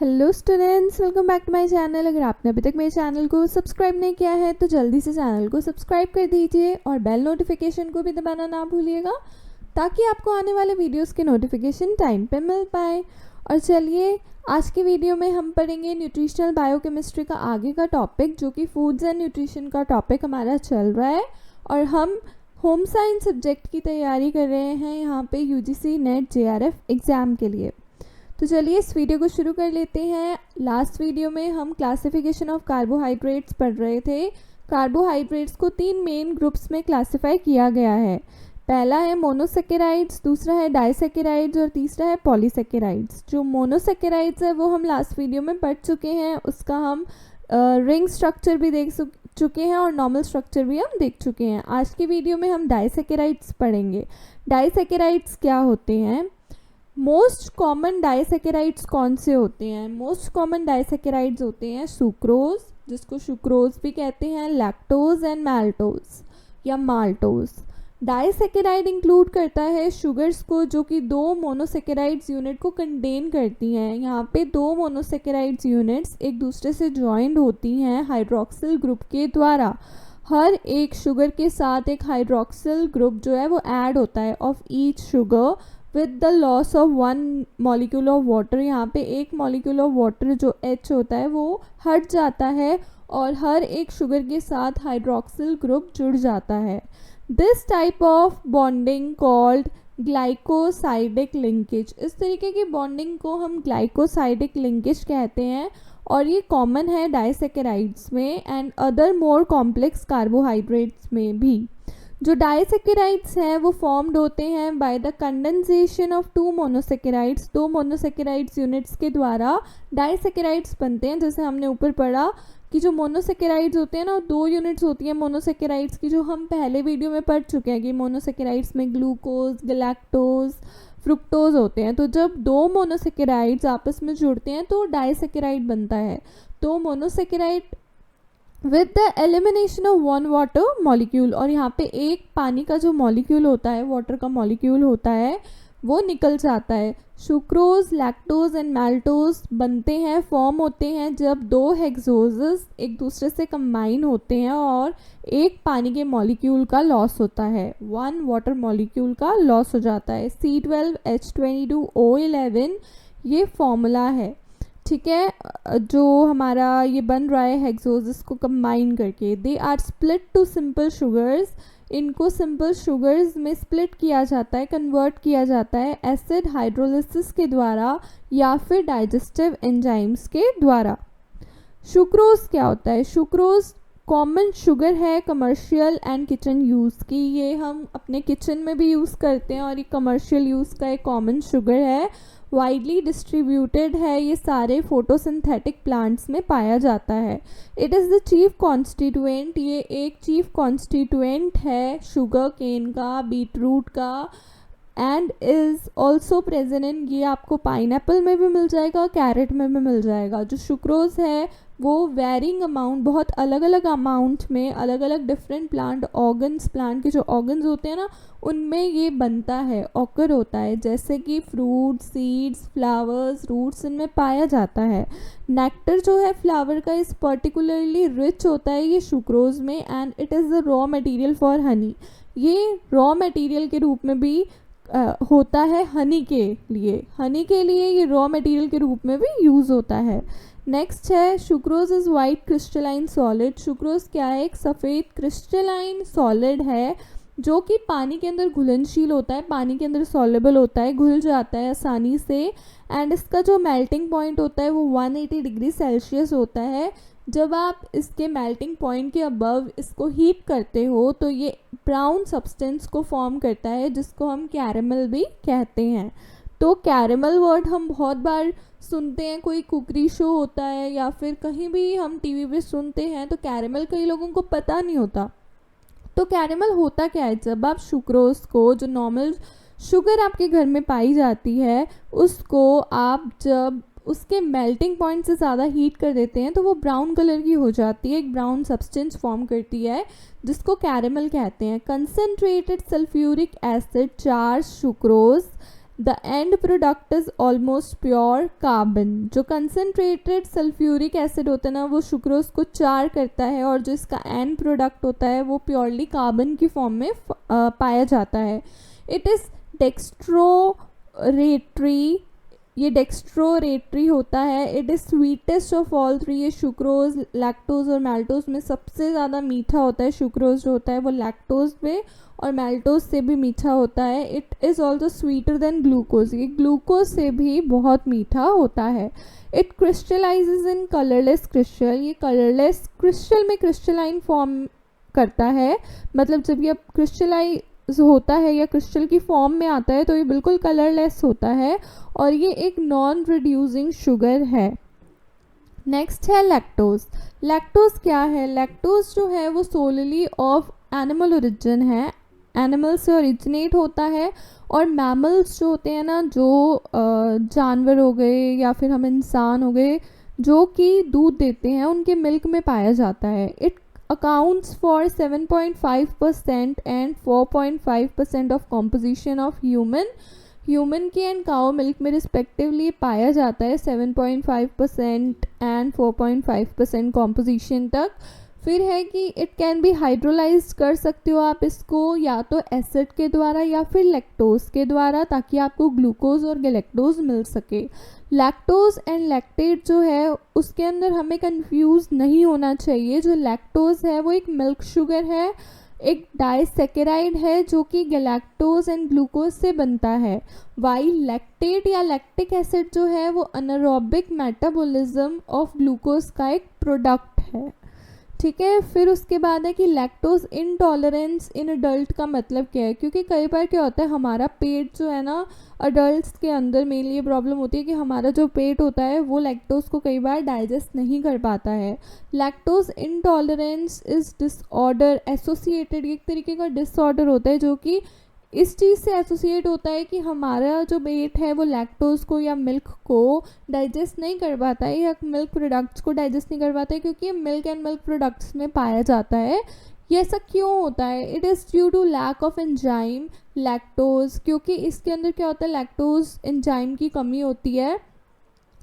Hello students, welcome back to my channel. अगर आपने अभी तक मेरे चैनल को सब्सक्राइब नहीं किया है तो जल्दी से चैनल को सब्सक्राइब कर दीजिए और बेल नोटिफिकेशन को भी दबाना ना भूलिएगा ताकि आपको आने वाले वीडियोस के नोटिफिकेशन टाइम पे मिल पाए। और चलिए, आज के वीडियो में हम पढ़ेंगे न्यूट्रिशनल बायोकेमिस्ट्री का आगे का टॉपिक, जो कि फूड्स एंड न्यूट्रिशन का टॉपिक हमारा चल रहा है। और हम होम साइंस सब्जेक्ट की तैयारी कर रहे हैं यहाँ पे यूजीसी नेट जेआरएफ एग्ज़ाम के लिए। तो चलिए इस वीडियो को शुरू कर लेते हैं। लास्ट वीडियो में हम क्लासिफिकेशन ऑफ कार्बोहाइड्रेट्स पढ़ रहे थे। कार्बोहाइड्रेट्स को 3 मेन ग्रुप्स में क्लासिफाई किया गया है। पहला है मोनोसेकेराइड्स, दूसरा है डाइसेकेराइड्स और तीसरा है पॉलीसेकेराइड्स। जो मोनोसेकेराइड्स है वो हम लास्ट वीडियो में पढ़ चुके हैं, उसका हम रिंग स्ट्रक्चर भी देख चुके हैं और नॉर्मल स्ट्रक्चर भी हम देख चुके हैं। आज की वीडियो में हम डाइसेकेराइड्स पढ़ेंगे। डाइसेकेराइड्स क्या होते हैं? मोस्ट कॉमन डाइसेकेराइड्स कौन से होते हैं? मोस्ट कॉमन डाइसेकेराइड्स होते हैं सुक्रोज, जिसको सुक्रोज भी कहते हैं, लैक्टोज एंड माल्टोज या माल्टोज। डाइसेकेराइड इंक्लूड करता है शुगर्स को, जो कि 2 मोनोसेकेराइड्स यूनिट को कंटेन करती हैं। यहाँ पे 2 मोनोसेकेराइड्स यूनिट्स एक दूसरे से जॉइंड होती हैं हाइड्रोक्सिल ग्रुप के द्वारा। हर एक शुगर के साथ एक हाइड्रोक्सिल ग्रुप जो है वो ऐड होता है of each sugar with the loss of 1 molecule of water. यहाँ पे एक मॉलिक्यूल ऑफ वाटर जो H होता है वो हट जाता है और हर एक शुगर के साथ हाइड्रोक्सिल ग्रुप जुड़ जाता है। This type of bonding called glycosidic linkage. इस तरीके की बॉन्डिंग को हम ग्लाइकोसाइडिक लिंकेज कहते हैं और ये कॉमन है डाइसेकेराइड्स में and other more complex carbohydrates में भी। जो डाइसेकेराइड्स हैं वो फॉर्म्ड होते हैं by the condensation of 2 monosaccharides. 2 monosaccharides units के द्वारा डाइसेकेराइड्स बनते हैं। जैसे हमने ऊपर पढ़ा कि जो मोनोसेकेराइड्स होते हैं ना, 2 यूनिट्स होती हैं मोनोसेकेराइड्स की, जो हम पहले वीडियो में पढ़ चुके हैं कि मोनोसेकेराइड्स में ग्लूकोज, गैलेक्टोज, फ्रुक्टोज होते हैं। तो जब 2 मोनोसेकेराइड्स आपस में जुड़ते हैं तो डाइसेकेराइड बनता है। तो monosaccharide with the elimination of 1 water molecule, और यहाँ पे एक पानी का जो मॉलिक्यूल होता है, वाटर का मॉलिक्यूल होता है, वो निकल जाता है। सुक्रोज, लैक्टोज एंड माल्टोज बनते हैं, फॉर्म होते हैं जब 2 हेक्सोजेस एक दूसरे से कंबाइन होते हैं और एक पानी के मॉलिक्यूल का लॉस होता है, 1 वाटर मॉलिक्यूल का लॉस हो जाता है। C12H22O11 ये फॉर्मूला है, ठीक है, जो हमारा ये बन रहा है हेक्सोजेस को कंबाइन करके। They are split to simple sugars. इनको सिंपल शुगर्स में स्प्लिट किया जाता है, कन्वर्ट किया जाता है एसिड हाइड्रोलिसिस के द्वारा या फिर डाइजेस्टिव एंजाइम्स के द्वारा। सुक्रोज क्या होता है? सुक्रोज कॉमन शुगर है कमर्शियल एंड किचन यूज़ की। ये हम अपने किचन में भी यूज़ करते हैं और ये कमर्शियल यूज़ का एक कॉमन शुगर है। वाइडली डिस्ट्रीब्यूटेड है, ये सारे फोटोसिंथेटिक प्लांट्स में पाया जाता है। It is the chief constituent, ये एक चीफ कॉन्स्टिट्यूएंट है शुगर केन का, बीटरूट का, and is also present in, ये आपको पाइनएप्पल में भी मिल जाएगा, कैरेट में भी मिल जाएगा। जो सुक्रोज है वो वेरिंग अमाउंट, बहुत अलग अलग अमाउंट में, अलग अलग डिफरेंट प्लांट ऑर्गन्स, प्लांट के जो ऑर्गन्स होते हैं ना, उनमें ये बनता है, ऑकर होता है, जैसे कि फ्रूट, सीड्स, फ्लावर्स, रूट्स, इनमें पाया जाता है। नेक्टर जो है फ्लावर का इस पर्टिकुलरली रिच होता है ये सुक्रोज में and it is the raw material for Honey. ये रॉ मटेरियल के रूप में भी होता है हनी के लिए। हनी के लिए ये रॉ मटेरियल के रूप में भी यूज़ होता है। नेक्स्ट है sucrose is white crystalline solid. Sucrose क्या है? एक सफ़ेद क्रिस्टलाइन सॉलिड है जो कि पानी के अंदर घुलनशील होता है, पानी के अंदर सॉलेबल होता है, घुल जाता है आसानी से एंड इसका जो मेल्टिंग पॉइंट होता है वो 180 डिग्री सेल्सियस होता है। जब आप इसके मेल्टिंग पॉइंट के अबव इसको हीट करते हो तो ये ब्राउन सब्सटेंस को फॉर्म करता है, जिसको हम कैरेमल भी कहते हैं। तो कैरेमल वर्ड हम बहुत बार सुनते हैं, कोई कुकरी शो होता है या फिर कहीं भी हम टीवी पे सुनते हैं, तो कैरेमल कई लोगों को पता नहीं होता। तो कैरेमल होता क्या है? जब आप सुक्रोज को, जो नॉर्मल शुगर आपके घर में पाई जाती है, उसको आप जब उसके मेल्टिंग पॉइंट से ज़्यादा हीट कर देते हैं तो वो ब्राउन कलर की हो जाती है, एक ब्राउन सब्सटेंस फॉर्म करती है जिसको कैरेमल कहते हैं। Concentrated sulphuric acid charge sucrose the end product is almost pure carbon. जो कंसनट्रेटेड सल्फ्यूरिक एसिड होता है ना, वो सुक्रोज को चार करता है, और जो इसका एंड प्रोडक्ट होता है वो प्योरली कार्बन की फॉर्म में पाया जाता है। इट इज़ डेक्स्ट्रोरेटरी, ये डेक्स्ट्रोरेटरी होता है। It is sweetest of all three. ये सुक्रोज, लैक्टोज और मैल्टोज में सबसे ज़्यादा मीठा होता है। सुक्रोज जो होता है वो लैक्टोज में और मैल्टोज से भी मीठा होता है। It is also sweeter than glucose, ये ग्लूकोज से भी बहुत मीठा होता है। It crystallises in colourless crystal, ये कलरलेस क्रिस्टल में क्रिस्टलाइन फॉर्म करता है। मतलब जब ये क्रिस्टलाइज होता है या क्रिस्टल की फॉर्म में आता है तो ये बिल्कुल कलरलेस होता है, और ये एक नॉन रिड्यूसिंग शुगर है। नेक्स्ट है लैक्टोज। लैक्टोज क्या है? लैक्टोज जो है वो सोलली ऑफ एनिमल ओरिजिन है, एनिमल से ओरिजिनेट होता है। और मैमल्स जो होते हैं ना, जो जानवर हो गए या फिर हम इंसान हो गए जो कि दूध देते हैं, उनके मिल्क में पाया जाता है। It accounts for 7.5% and 4.5% of composition of human के एंड काउ मिल्क में रिस्पेक्टिवली पाया जाता है 7.5% एंड 4.5% कॉम्पोजिशन तक। फिर है कि इट कैन बी हाइड्रोलाइज कर सकते हो आप इसको या तो एसिड के द्वारा या फिर लैक्टोज के द्वारा, ताकि आपको ग्लूकोज और गैलेक्टोज मिल सके। लैक्टोज एंड लैक्टेट जो है उसके अंदर हमें कंफ्यूज नहीं होना चाहिए। जो लैक्टोज है वो एक मिल्क शुगर है, एक डाइसेकेराइड है जो कि गैलेक्टोज एंड ग्लूकोज से बनता है। वाइल लैक्टेट या लैक्टिक एसिड जो है वो अनारोबिक मेटाबॉलिज्म ऑफ ग्लूकोज का एक प्रोडक्ट है। ठीक है, फिर उसके बाद है कि लैक्टोज इनटॉलरेंस इन अडल्ट का मतलब क्या है? क्योंकि कई बार क्या होता है, हमारा पेट जो है ना, अडल्ट्स के अंदर मेनली ये प्रॉब्लम होती है कि हमारा जो पेट होता है वो लैक्टोज को कई बार डाइजेस्ट नहीं कर पाता है। Lactose intolerance is disorder associated, एक तरीके का डिसऑर्डर होता है जो कि इस चीज़ से एसोसिएट होता है कि हमारा जो पेट है वो लैक्टोज को या मिल्क को डाइजेस्ट नहीं कर पाता है या मिल्क प्रोडक्ट्स को डाइजेस्ट नहीं कर पाता है, क्योंकि मिल्क एंड मिल्क प्रोडक्ट्स में पाया जाता है। ये ऐसा क्यों होता है? It is due to lack of enzyme lactose, क्योंकि इसके अंदर क्या होता है, लैक्टोज एंजाइम की कमी होती है।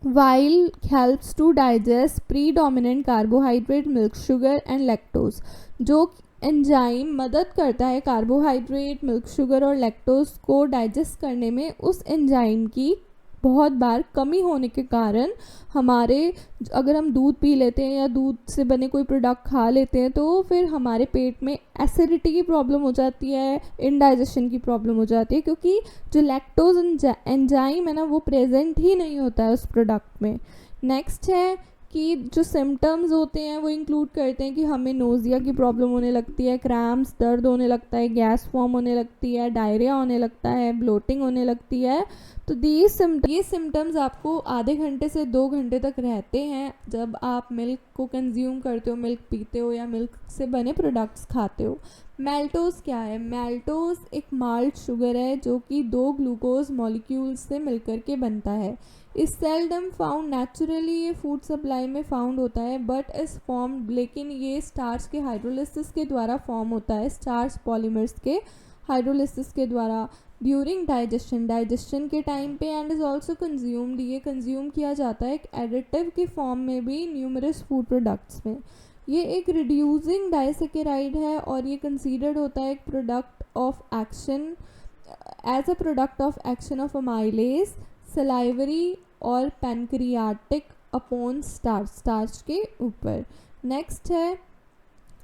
While helps to digest predominant carbohydrate milk sugar and lactose, जो एंजाइम मदद करता है कार्बोहाइड्रेट, मिल्क शुगर और लैक्टोज को डाइजेस्ट करने में। उस एंजाइम की बहुत बार कमी होने के कारण हमारे, अगर हम दूध पी लेते हैं या दूध से बने कोई प्रोडक्ट खा लेते हैं तो फिर हमारे पेट में एसिडिटी की प्रॉब्लम हो जाती है, इनडाइजेशन की प्रॉब्लम हो जाती है, क्योंकि जो लैक्टोज एंजाइम है ना वो प्रेजेंट ही नहीं होता है उस प्रोडक्ट में। नेक्स्ट है कि जो सिम्टम्स होते हैं वो इंक्लूड करते हैं कि हमें नोज़िया की प्रॉब्लम होने लगती है, क्रैम्प्स, दर्द होने लगता है, गैस फॉर्म होने लगती है, डायरिया होने लगता है, ब्लोटिंग होने लगती है। तो ये सिम्टम्स आपको आधे घंटे से 2 घंटे तक रहते हैं जब आप मिल्क को कंज्यूम करते हो, मिल्क पीते हो या मिल्क से बने प्रोडक्ट्स खाते हो। मैल्टोज क्या है? मैल्टोज एक माल्ट शुगर है जो कि 2 ग्लूकोज मॉलिक्यूल्स से मिलकर के बनता है। इस सेल्डम फाउंड नेचुरली, ये फूड सप्लाई में फाउंड होता है, बट इज फॉर्म, लेकिन ये स्टार्च के हाइड्रोलिसिस के द्वारा फॉर्म होता है, स्टार्च पॉलीमर्स के हाइड्रोलिसिस के द्वारा ड्यूरिंग डाइजेशन के टाइम पे, एंड इज़ ऑल्सो कंज्यूम्ड, ये कंज्यूम किया जाता है एक एडिटिव की फॉर्म में भी न्यूमरस फूड प्रोडक्ट्स में। ये एक रिड्यूसिंग डाइसेकेराइड है और ये कंसीडर्ड होता है एक product of action, as a product of action of amylase, salivary और पैनक्रियाटिक अपॉन स्टार्च के ऊपर। नेक्स्ट है,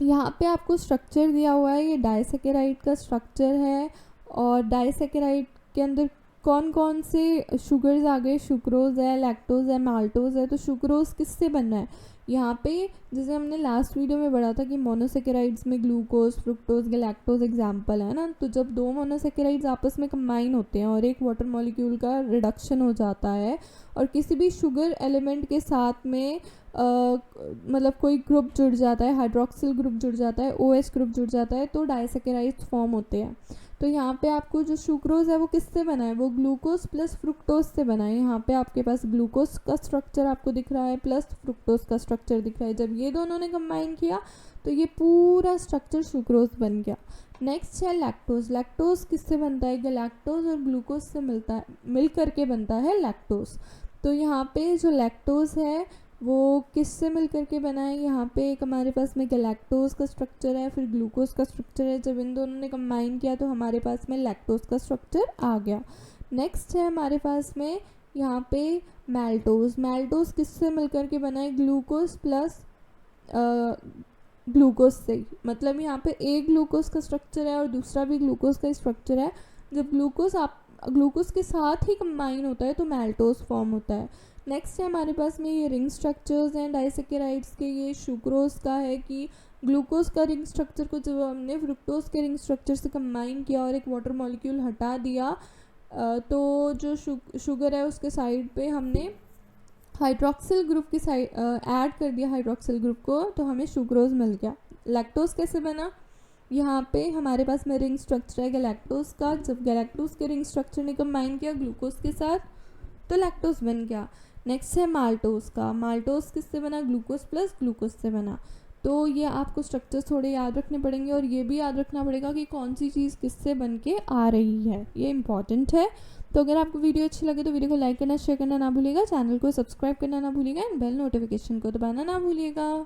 यहाँ पे आपको स्ट्रक्चर दिया हुआ है, ये डाइसेकेराइड का स्ट्रक्चर है और डाइसेकेराइड के अंदर कौन कौन से शुगर्स आ गए, सुक्रोज है, लैक्टोज है, माल्टोज है। तो सुक्रोज किससे बनना है? यहाँ पे जैसे हमने लास्ट वीडियो में पढ़ा था कि मोनोसेकेराइड्स में ग्लूकोज, फ्रुक्टोज, गैलेक्टोज एग्जाम्पल है ना। तो जब 2 मोनोसेकेराइड्स आपस में कंबाइन होते हैं और एक वाटर मॉलिक्यूल का रिडक्शन हो जाता है और किसी भी शुगर एलिमेंट के साथ में मतलब कोई ग्रुप जुड़ जाता है, हाइड्रोक्सिल ग्रुप जुड़ जाता है, OH ग्रुप जुड़ जाता है, तो डाइसेकेराइड्स फॉर्म होते हैं। तो यहाँ पे आपको जो सुक्रोज है वो किससे बना है? वो ग्लूकोज प्लस फ्रुक्टोज से बना है। यहाँ पे आपके पास ग्लूकोज का स्ट्रक्चर आपको दिख रहा है प्लस फ्रुक्टोज का स्ट्रक्चर दिख रहा है। जब ये दोनों ने कंबाइन किया तो ये पूरा स्ट्रक्चर सुक्रोज बन गया। नेक्स्ट है लैक्टोज। लैक्टोज किससे बनता है? गैलेक्टोज और ग्लूकोज से मिल करके बनता है लैक्टोज। तो यहाँ पे जो लैक्टोज है वो किससे मिल करके बना है? यहाँ पे एक हमारे पास में गैलेक्टोज का स्ट्रक्चर है, फिर ग्लूकोज का स्ट्रक्चर है। जब इन दोनों ने कंबाइन किया तो हमारे पास में लैक्टोज का स्ट्रक्चर आ गया। नेक्स्ट है हमारे पास में यहाँ पे मैल्टोज। मैल्टोज किससे मिल करके बना है? ग्लूकोज प्लस ग्लूकोज से ही, मतलब यहाँ पे एक ग्लूकोज का स्ट्रक्चर है और दूसरा भी ग्लूकोज का स्ट्रक्चर है। जब ग्लूकोज के साथ ही कंबाइन होता है तो मैल्टोज फॉर्म होता है। नेक्स्ट है हमारे पास में ये रिंग स्ट्रक्चर्स हैं डाइसेकेराइड्स के। ये शुक्रोज का है कि ग्लूकोज का रिंग स्ट्रक्चर को जब हमने फ्रुक्टोज के रिंग स्ट्रक्चर से कंबाइन किया और एक वाटर मॉलिक्यूल हटा दिया तो जो शुगर है उसके साइड पे हमने हाइड्रोक्सिल ग्रुप की साइड ऐड कर दिया हाइड्रोक्सिल ग्रुप को, तो हमें शुक्रोज मिल गया। लैक्टोज कैसे बना? यहाँ पे हमारे पास में रिंग स्ट्रक्चर है गैलेक्टोज का। जब गैलेक्टोज के रिंग स्ट्रक्चर ने कंबाइन किया ग्लूकोज के साथ तो लैक्टोज बन गया। नेक्स्ट है माल्टोज का। माल्टोज किससे बना? ग्लूकोज प्लस ग्लूकोज से बना। तो ये आपको स्ट्रक्चर्स थोड़े याद रखने पड़ेंगे और ये भी याद रखना पड़ेगा कि कौन सी चीज़ किससे बन के आ रही है, ये इंपॉर्टेंट है। तो अगर आपको वीडियो अच्छी लगे तो वीडियो को लाइक करना, शेयर करना ना भूलिएगा, चैनल को सब्सक्राइब करना ना भूलिएगा एंड बेल नोटिफिकेशन को दबाना ना भूलिएगा।